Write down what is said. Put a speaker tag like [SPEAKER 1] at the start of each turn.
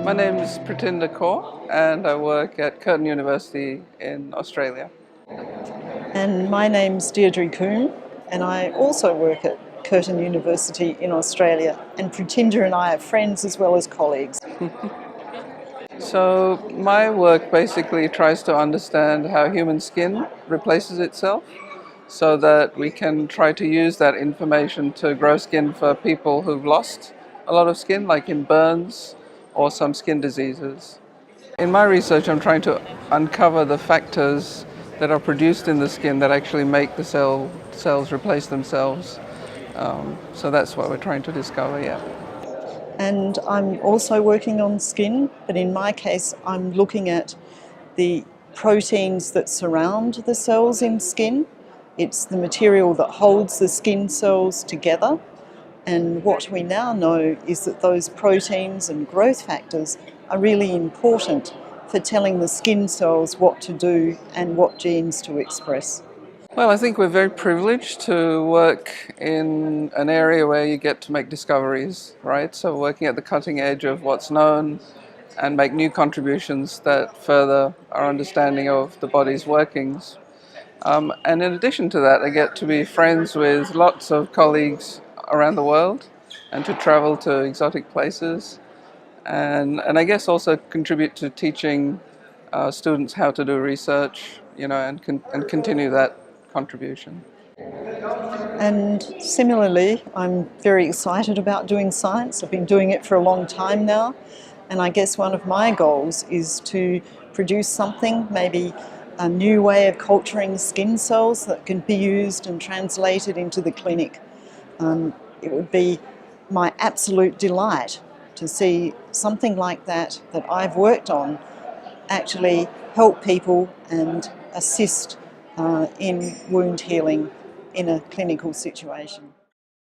[SPEAKER 1] My name is Pritinder Kaur and I work at Curtin University in Australia.
[SPEAKER 2] And my name's Deirdre Coombe and I also work at Curtin University in Australia, and Pritinder and I are friends as well as colleagues.
[SPEAKER 1] So my work basically tries to understand how human skin replaces itself so that we can try to use that information to grow skin for people who've lost a lot of skin, like in burns or some skin diseases. In my research, I'm trying to uncover the factors that are produced in the skin that actually make the cells replace themselves. So that's what we're trying to discover, yeah.
[SPEAKER 2] And I'm also working on skin, but in my case I'm looking at the proteins that surround the cells in skin. It's the material that holds the skin cells together, and what we now know is that those proteins and growth factors are really important for telling the skin cells what to do and what genes to express.
[SPEAKER 1] Well, I think we're very privileged to work in an area where you get to make discoveries, right? So working at the cutting edge of what's known and make new contributions that further our understanding of the body's workings. And in addition to that, I get to be friends with lots of colleagues around the world and to travel to exotic places. And I guess also contribute to teaching students how to do research, and continue that contribution.
[SPEAKER 2] And similarly, I'm very excited about doing science. I've been doing it for a long time now, and I guess one of my goals is to produce something, maybe a new way of culturing skin cells that can be used and translated into the clinic. It would be my absolute delight to see something like that I've worked on actually help people and assist in wound healing in a clinical situation.